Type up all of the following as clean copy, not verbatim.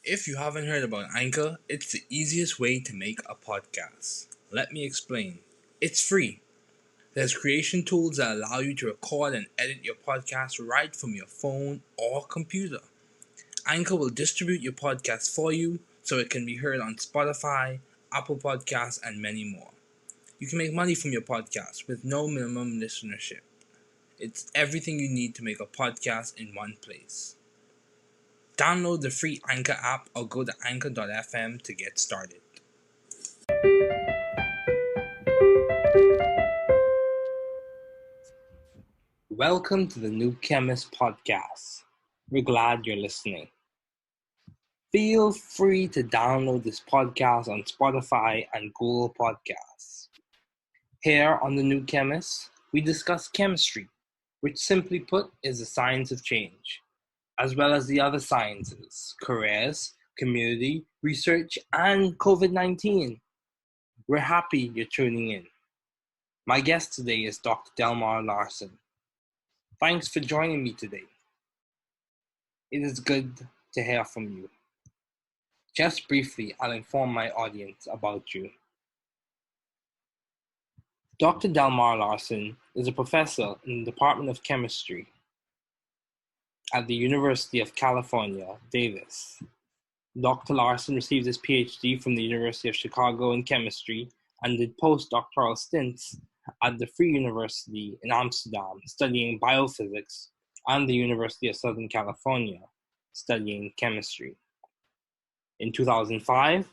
If you haven't heard about Anchor, it's the easiest way to make a podcast. Let me explain. It's free. There's creation tools that allow you to record and edit your podcast right from your phone or computer. Anchor will distribute your podcast for you so it can be heard on Spotify, Apple Podcasts, and many more. You can make money from your podcast with no minimum listenership. It's everything you need to make a podcast in one place. Download the free Anchor app or go to anchor.fm to get started. Welcome to the new Chemist Podcast. We're glad you're listening. Feel free to download this podcast on Spotify and Google Podcasts. Here on the New Chemist, we discuss chemistry, which simply put is the science of change, as well as the other sciences, careers, community, research, and COVID-19. We're happy you're tuning in. My guest today is Dr. Delmar Larsen. Thanks for joining me today. It is good to hear from you. Just briefly, I'll inform my audience about you. Dr. Delmar Larsen is a professor in the Department of Chemistry at the University of California, Davis. Dr. Larsen received his PhD from the University of Chicago in chemistry and did postdoctoral stints at the Free University in Amsterdam studying biophysics and the University of Southern California studying chemistry. In 2005,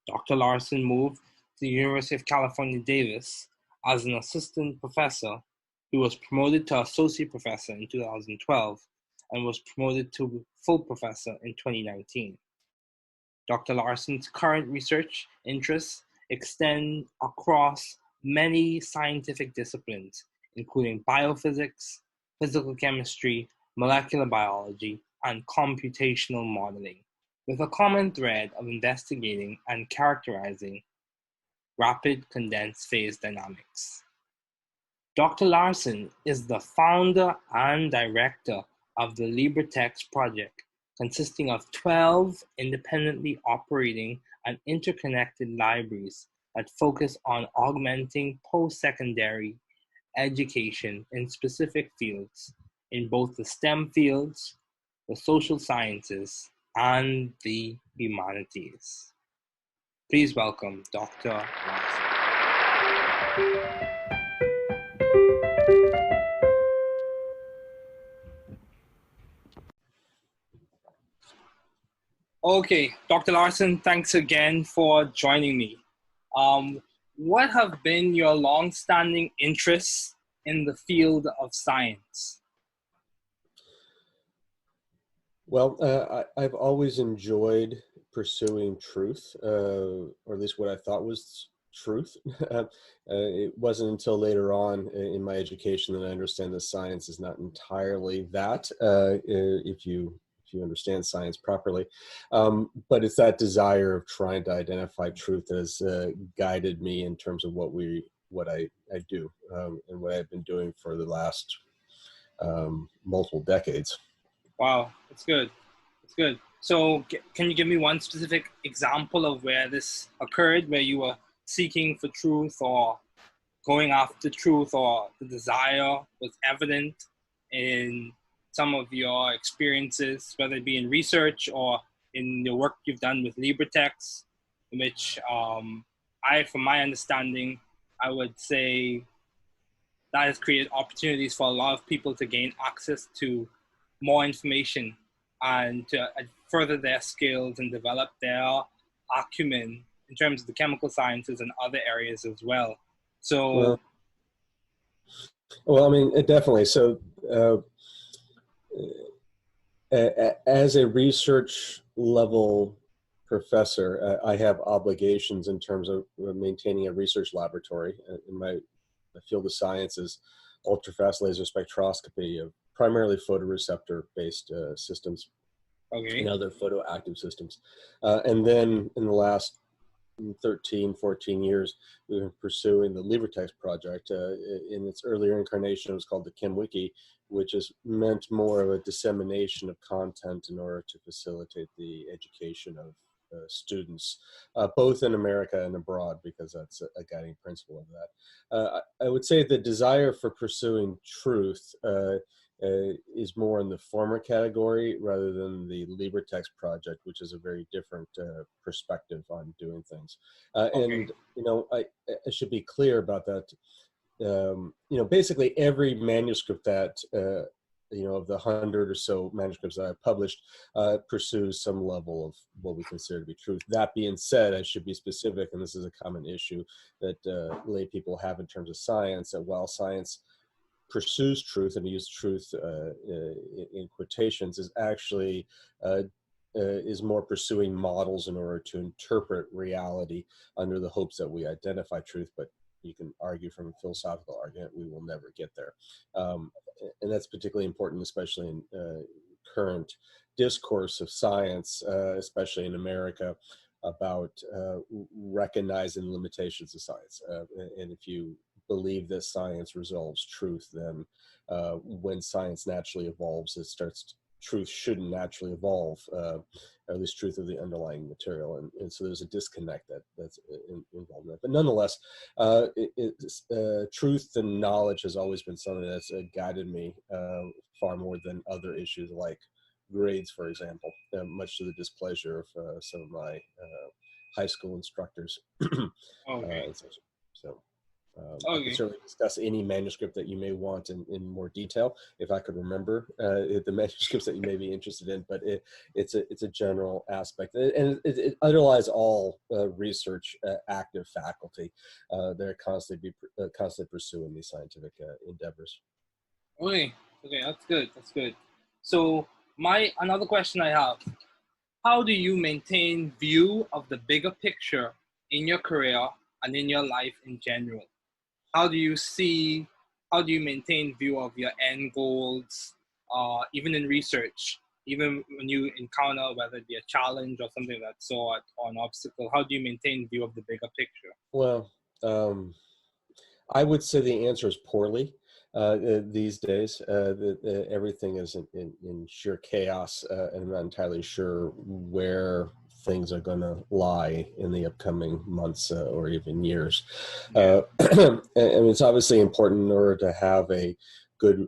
Dr. Larsen moved to the University of California, Davis as an assistant professor. He was promoted to associate professor in 2012 and was promoted to full professor in 2019. Dr. Larsen's current research interests extend across many scientific disciplines, including biophysics, physical chemistry, molecular biology, and computational modeling, with a common thread of investigating and characterizing rapid condensed phase dynamics. Dr. Larsen is the founder and director of the LibreText project, consisting of 12 independently operating and interconnected libraries that focus on augmenting post-secondary education in specific fields in both the STEM fields, the social sciences, and the humanities. Please welcome Dr. Larsen. Okay, Dr. Larsen, thanks again for joining me. What have been your long-standing interests in the field of science? Well, I've always enjoyed pursuing truth, or at least what I thought was truth. It wasn't until later on in my education that I understand that science is not entirely that, if you understand science properly. But it's that desire of trying to identify truth that has guided me in terms of what I do, and what I've been doing for the last multiple decades. Wow, that's good. That's good. So can you give me one specific example of where this occurred, where you were seeking for truth or going after truth, or the desire was evident in some of your experiences, whether it be in research or in the work you've done with LibreText, in which from my understanding, I would say that has created opportunities for a lot of people to gain access to more information and to further their skills and develop their acumen in terms of the chemical sciences and other areas as well. So, well, I mean, definitely. So, as a research level professor, I have obligations in terms of maintaining a research laboratory. In my field of science is ultrafast laser spectroscopy of primarily photoreceptor-based systems, okay, and other photoactive systems. And then in the last 13, 14 years, we've been pursuing the LibreText project. In its earlier incarnation, it was called the ChemWiki, which is meant more of a dissemination of content in order to facilitate the education of students, both in America and abroad, because that's a guiding principle of that. I would say the desire for pursuing truth is more in the former category rather than the LibreText project, which is a very different perspective on doing things. And, I should be clear about that. Basically every manuscript that, of the 100 or so manuscripts that I've published, pursues some level of what we consider to be truth. That being said, I should be specific, and this is a common issue that lay people have in terms of science, that while science pursues truth, and use truth in quotations, is actually is more pursuing models in order to interpret reality under the hopes that we identify truth. But you can argue from a philosophical argument, we will never get there. And that's particularly important, especially in current discourse of science, especially in America, about recognizing the limitations of science. And if you believe that science resolves truth, then when science naturally evolves, truth shouldn't naturally evolve, or at least truth of the underlying material. And so there's a disconnect that's involved in that. But nonetheless, truth and knowledge has always been something that's guided me far more than other issues like grades, for example, much to the displeasure of some of my high school instructors. Okay. So I can certainly discuss any manuscript that you may want in more detail if I could remember the manuscripts that you may be interested in. But it's a general aspect, and it underlies all research active faculty. They're constantly pursuing these scientific endeavors. Okay, that's good. That's good. So another question I have: how do you maintain view of the bigger picture in your career and in your life in general? How do you maintain view of your end goals, even in research, even when you encounter whether it be a challenge or something of that sort or an obstacle? How do you maintain view of the bigger picture? Well, I would say the answer is poorly. These days, everything is in sheer chaos, and I'm not entirely sure where things are going to lie in the upcoming months or even years. And it's obviously important in order to have a good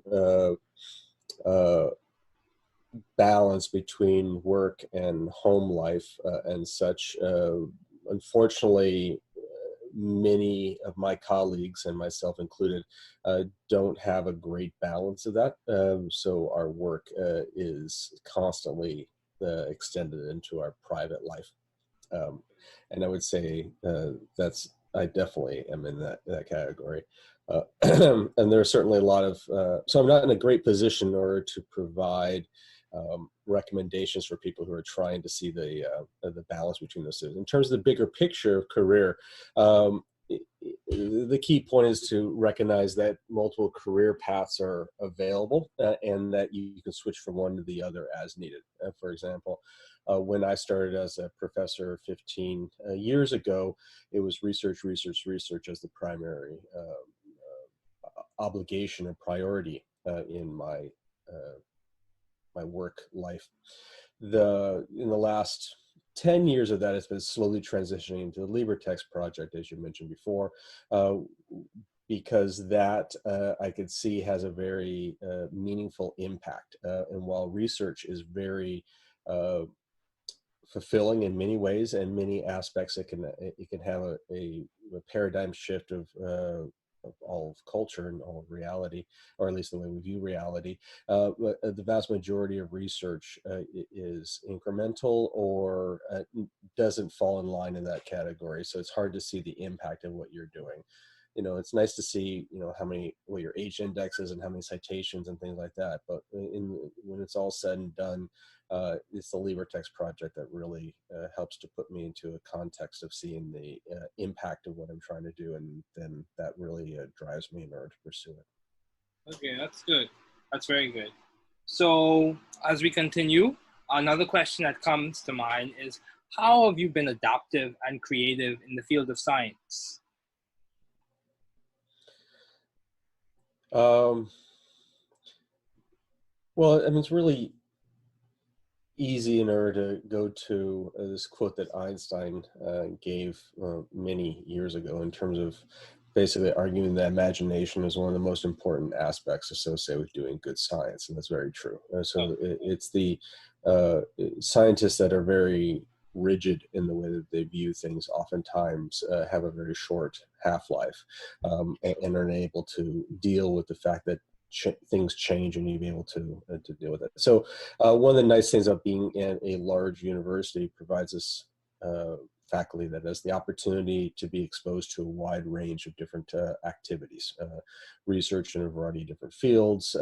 balance between work and home life and such. Unfortunately, many of my colleagues, and myself included, don't have a great balance of that. So our work is constantly extended into our private life. And I would say I definitely am in that category. And there are certainly a lot of, so I'm not in a great position in order to provide recommendations for people who are trying to see the balance between those two. In terms of the bigger picture of career, the key point is to recognize that multiple career paths are available and that you can switch from one to the other as needed. For example, when I started as a professor 15 years ago, it was research as the primary obligation and priority in my work life. In the last 10 years of that, it's been slowly transitioning into the LibreText project, as you mentioned before, because that I could see has a very meaningful impact. And while research is very fulfilling in many ways and many aspects, it can have a paradigm shift of all of culture and all of reality, or at least the way we view reality. But the vast majority of research is incremental or doesn't fall in line in that category. So it's hard to see the impact of what you're doing. It's nice to see, what your H index is and how many citations and things like that. But when it's all said and done, it's the LibreText project that really helps to put me into a context of seeing the impact of what I'm trying to do. And then that really drives me in order to pursue it. Okay, that's good. That's very good. So as we continue, another question that comes to mind is, how have you been adaptive and creative in the field of science? Well, I mean, it's really easy in order to go to this quote that Einstein gave many years ago in terms of basically arguing that imagination is one of the most important aspects associated with doing good science, and that's very true. So it's the uh, scientists that are very rigid in the way that they view things oftentimes have a very short half-life, and are unable to deal with the fact that things change and you be able to deal with it. So one of the nice things about being in a large university provides us faculty that has the opportunity to be exposed to a wide range of different activities, research in a variety of different fields,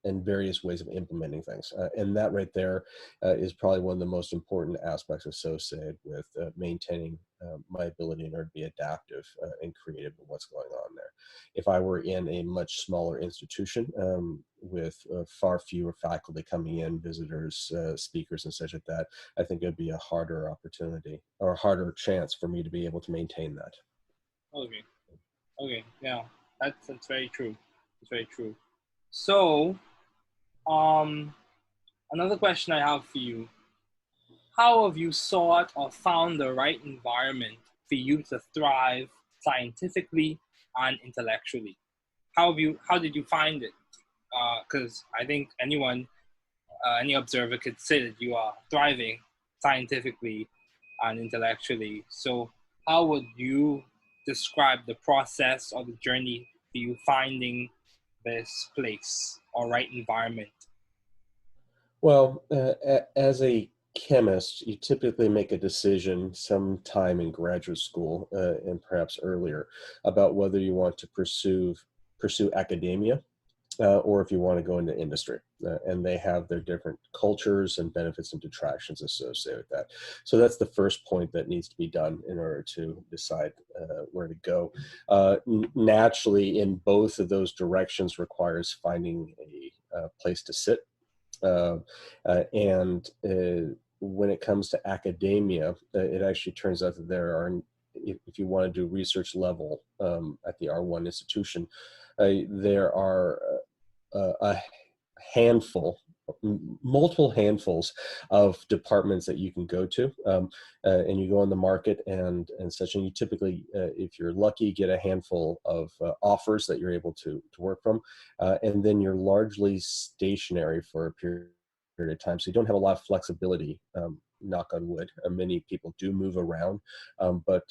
and various ways of implementing things. And that right there is probably one of the most important aspects associated with maintaining my ability in order to be adaptive and creative in what's going on there. If I were in a much smaller institution with far fewer faculty coming in, visitors, speakers, and such like that, I think it'd be a harder opportunity or a harder chance for me to be able to maintain that. Okay. Okay. Yeah. That's very true. It's very true. So, um, another question I have for you: how have you sought or found the right environment for you to thrive scientifically and intellectually? How did you find it? Because I think any observer could say that you are thriving scientifically and intellectually. So how would you describe the process or the journey for you finding this place or right environment? Well, as a chemist, you typically make a decision sometime in graduate school and perhaps earlier about whether you want to pursue academia or if you want to go into industry. And they have their different cultures and benefits and detractions associated with that. So that's the first point that needs to be done in order to decide where to go. Naturally, in both of those directions requires finding a place to sit. Uh, and when it comes to academia, it actually turns out that there are, if you want to do research level at the R1 institution, there are a handful, multiple handfuls of departments that you can go to, and you go on the market and such. And you typically, if you're lucky, get a handful of offers that you're able to work from, and then you're largely stationary for a period of time. So you don't have a lot of flexibility. Knock on wood. Many people do move around, but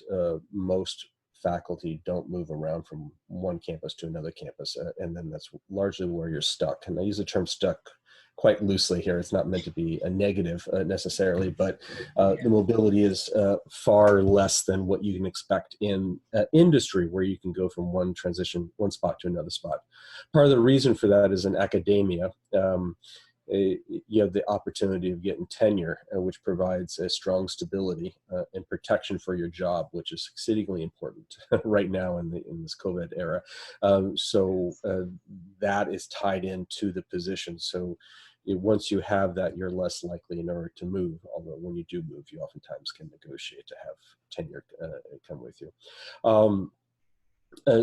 most faculty don't move around from one campus to another campus, and then that's largely where you're stuck. And I use the term stuck quite loosely here. It's not meant to be a negative necessarily, but the mobility is far less than what you can expect in industry, where you can go from one spot to another spot. Part of the reason for that is in academia, you have the opportunity of getting tenure, which provides a strong stability and protection for your job, which is exceedingly important right now in this COVID era. So that is tied into the position. So once you have that, you're less likely in order to move. Although when you do move, you oftentimes can negotiate to have tenure come with you. Uh,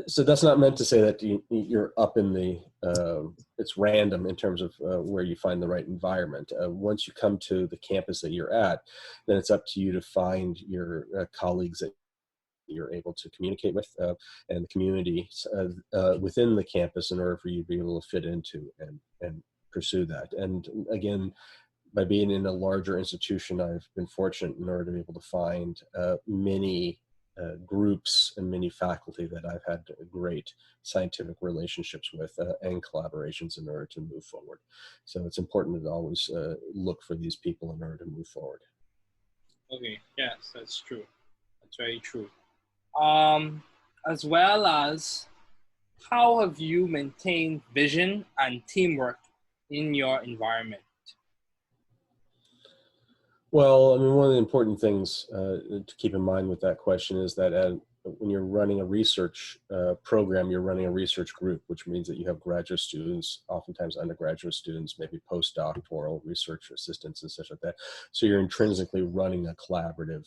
so that's not meant to say that you're up in the it's random in terms of where you find the right environment. Once you come to the campus that you're at, then it's up to you to find your colleagues that you're able to communicate with and the community within the campus in order for you to be able to fit into and pursue that. And again, by being in a larger institution, I've been fortunate in order to be able to find many groups and many faculty that I've had great scientific relationships with and collaborations in order to move forward. So it's important to always look for these people in order to move forward. Okay, yes, that's true. That's very true. Um, as well as how have you maintained vision and teamwork in your environment? Well, I mean, one of the important things to keep in mind with that question is that when you're running a research program, you're running a research group, which means that you have graduate students, oftentimes undergraduate students, maybe postdoctoral research assistants and such like that. So you're intrinsically running a collaborative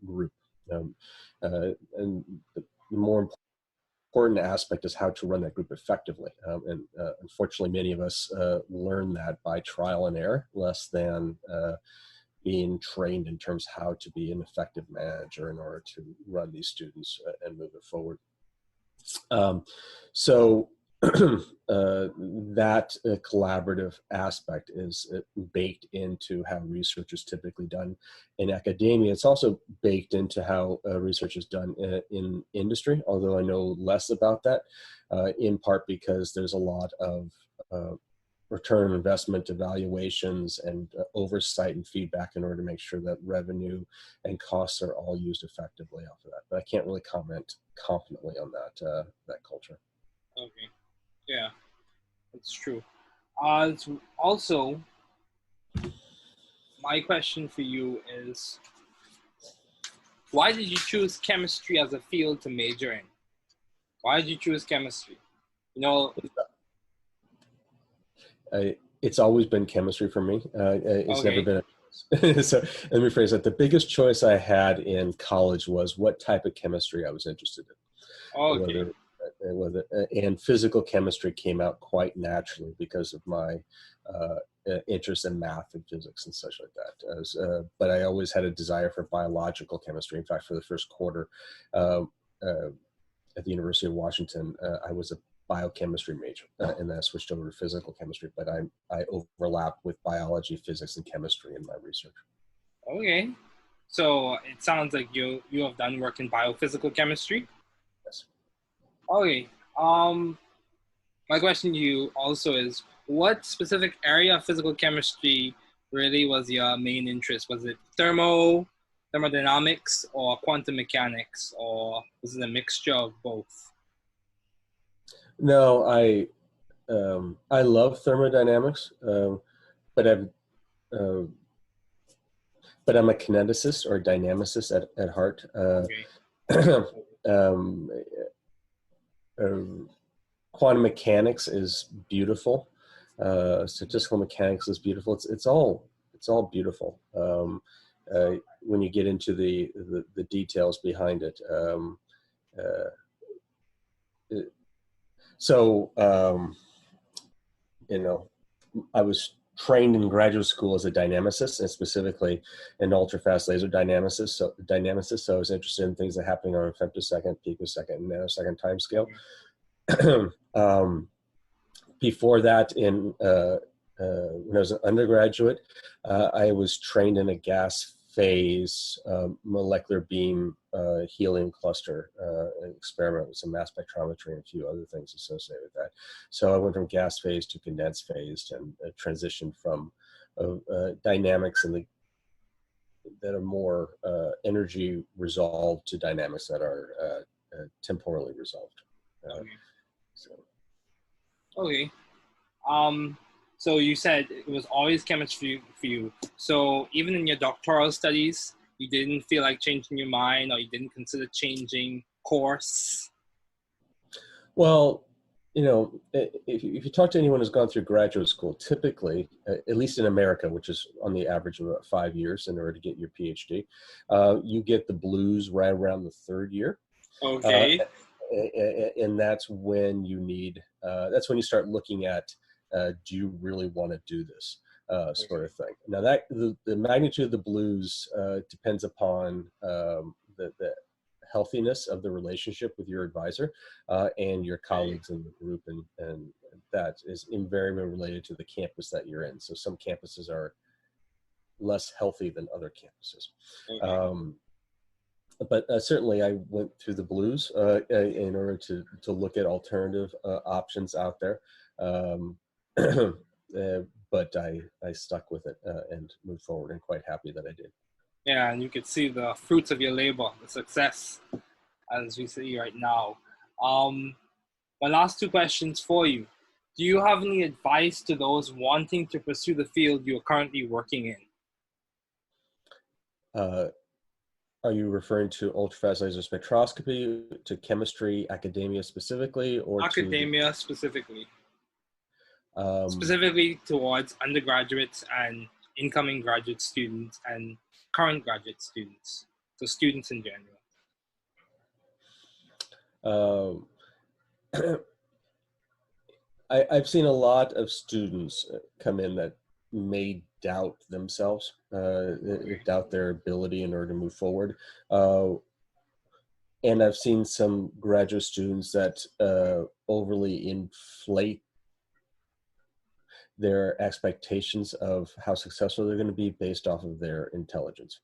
group. And the more important important aspect is how to run that group effectively. And unfortunately, many of us learn that by trial and error, less than being trained in terms of how to be an effective manager in order to run these students and move it forward. So that collaborative aspect is baked into how research is typically done in academia. It's also baked into how research is done in industry, although I know less about that, in part because there's a lot of return on investment evaluations and oversight and feedback in order to make sure that revenue and costs are all used effectively off of that. But I can't really comment confidently on that culture. Okay. Yeah, that's true. It's also, my question for you is, why did you choose chemistry as a field to major in? Why did you choose chemistry? You know, it's always been chemistry for me. It's okay. never been a choice. So let me phrase that. The biggest choice I had in college was what type of chemistry I was interested in. Okay. And physical chemistry came out quite naturally because of my interest in math and physics and such like that. But I always had a desire for biological chemistry. In fact, for the first quarter at the University of Washington, I was a biochemistry major, and then I switched over to physical chemistry, but I overlapped with biology, physics, and chemistry in my research. Okay. So it sounds like you have done work in biophysical chemistry? Yes. Okay. My question to you also is, what specific area of physical chemistry really was your main interest? Was it thermodynamics, or quantum mechanics, or was it a mixture of both? No, I love thermodynamics, but I'm a kineticist or a dynamicist at heart. Okay. Quantum mechanics is beautiful. Statistical mechanics is beautiful. It's all beautiful when you get into the details behind it. I was trained in graduate school as a dynamicist, and specifically an ultra-fast laser dynamicist. So I was interested in things that are happening on a femtosecond, picosecond, and nanosecond time scale. Before that, when I was an undergraduate, I was trained in a gas phase molecular beam helium cluster experiment with some mass spectrometry and a few other things associated with that. So I went from gas phase to condensed phase and transitioned from dynamics that are more energy resolved to dynamics that are temporally resolved. Okay. So you said it was always chemistry for you. So even in your doctoral studies, you didn't feel like changing your mind, or you didn't consider changing course? Well, if you talk to anyone who's gone through graduate school, typically, at least in America, which is on the average of about 5 years in order to get your PhD, you get the blues right around the third year. Okay. And that's when that's when you start looking at, do you really want to do this sort of thing? Now, the magnitude of the blues depends upon the healthiness of the relationship with your advisor and your colleagues in the group, and that is invariably related to the campus that you're in. So some campuses are less healthy than other campuses. Okay. But certainly I went through the blues in order to look at alternative options out there. But I stuck with it and moved forward, and quite happy that I did. Yeah, and you could see the fruits of your labor, the success, as we see right now. My last two questions for you. Do you have any advice to those wanting to pursue the field you're currently working in? Are you referring to ultrafast laser spectroscopy, to chemistry, academia specifically, or academia specifically? Specifically towards undergraduates and incoming graduate students and current graduate students, so students in general. I've seen a lot of students come in that may doubt themselves, doubt their ability in order to move forward. And I've seen some graduate students that overly inflate their expectations of how successful they're going to be based off of their intelligence,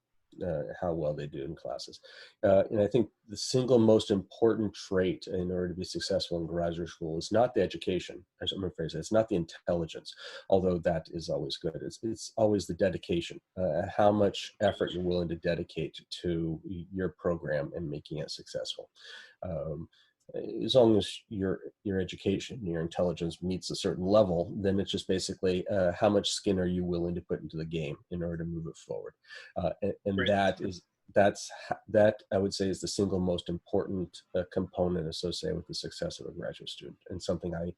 how well they do in classes. And I think the single most important trait in order to be successful in graduate school is not the education, I'm going to phrase it, it's not the intelligence, although that is always good. It's always the dedication, how much effort you're willing to dedicate to your program and making it successful. As long as your education, your intelligence meets a certain level, then it's just basically how much skin are you willing to put into the game in order to move it forward. And that I would say is the single most important component associated with the success of a graduate student, and something I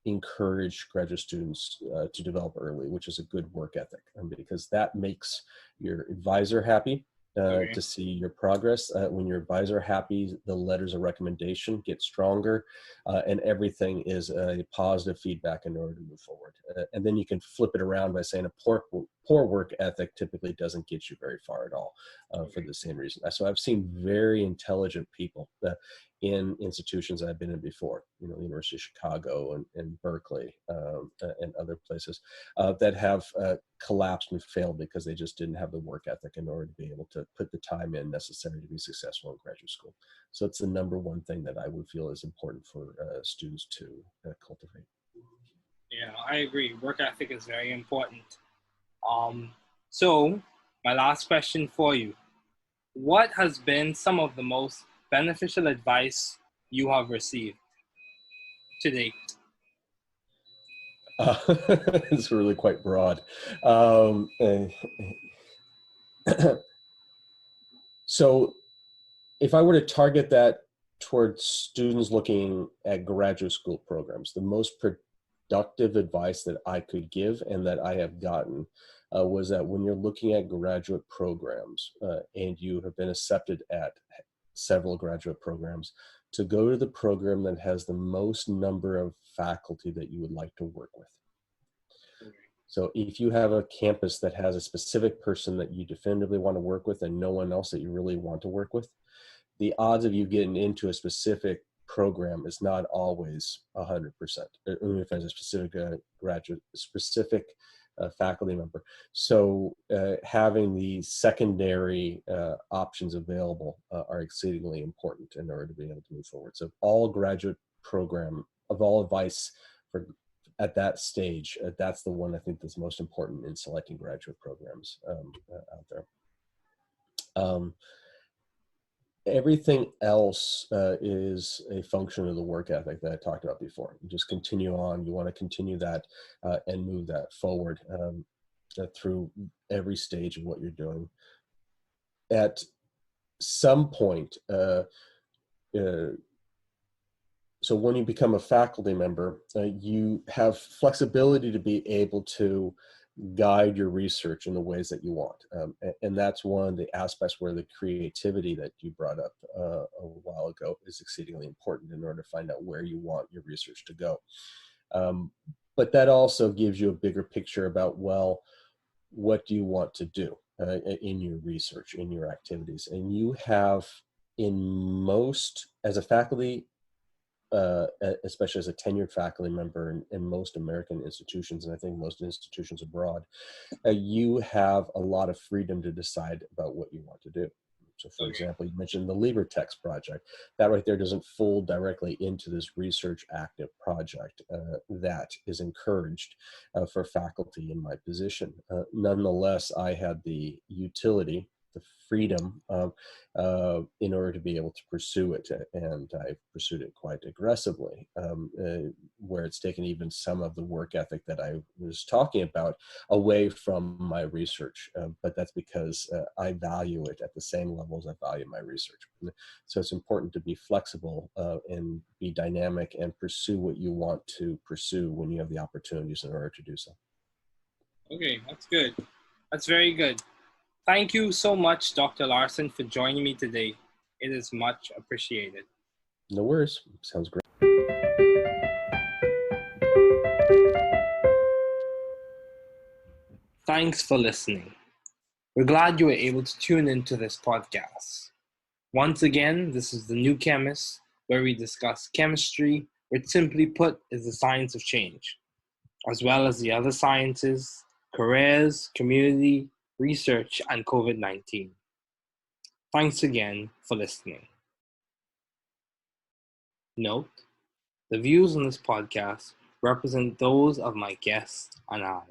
encourage graduate students to develop early, which is a good work ethic, because that makes your advisor happy. To see your progress. When your advisor happy, the letters of recommendation get stronger, and everything is a positive feedback in order to move forward. And then you can flip it around by saying a poor work ethic typically doesn't get you very far at all, for the same reason. So I've seen very intelligent people in institutions I've been in before, the University of Chicago and Berkeley, and other places that have collapsed and failed because they just didn't have the work ethic in order to be able to put the time in necessary to be successful in graduate school. So it's the number one thing that I would feel is important for students to cultivate. Yeah, I agree. Work ethic is very important. So my last question for you: what has been some of the most beneficial advice you have received to date? It's really quite broad. So if I were to target that towards students looking at graduate school programs, the most productive advice that I could give and that I have gotten was that when you're looking at graduate programs and you have been accepted at several graduate programs, to go to the program that has the most number of faculty that you would like to work with. So if you have a campus that has a specific person that you definitively want to work with and no one else that you really want to work with, the odds of you getting into a specific program is not always 100%, even if as a specific specific faculty member. So having the secondary options available are exceedingly important in order to be able to move forward. So all graduate program, of all advice for at that stage, that's the one I think that's most important in selecting graduate programs out there. Everything else is a function of the work ethic that I talked about before. You just continue on. You want to continue that and move that forward through every stage of what you're doing. At some point, so when you become a faculty member, you have flexibility to be able to guide your research in the ways that you want. And that's one of the aspects where the creativity that you brought up a while ago is exceedingly important in order to find out where you want your research to go. But that also gives you a bigger picture about, well, what do you want to do in your research, in your activities? And you have as a faculty, especially as a tenured faculty member in most American institutions, and I think most institutions abroad, you have a lot of freedom to decide about what you want to do. So for example, you mentioned the LibreText project. That right there doesn't fold directly into this research active project that is encouraged for faculty in my position. Nonetheless, I had the utility, the freedom in order to be able to pursue it, and I pursued it quite aggressively, where it's taken even some of the work ethic that I was talking about away from my research, but that's because I value it at the same level as I value my research. So it's important to be flexible and be dynamic and pursue what you want to pursue when you have the opportunities in order to do so. Okay, that's good. That's very good. Thank you so much, Dr. Larsen, for joining me today. It is much appreciated. No worries. Sounds great. Thanks for listening. We're glad you were able to tune into this podcast. Once again, this is The New Chemist, where we discuss chemistry, which simply put is the science of change, as well as the other sciences, careers, community, research, and COVID-19. Thanks again for listening. Note, the views on this podcast represent those of my guests and I.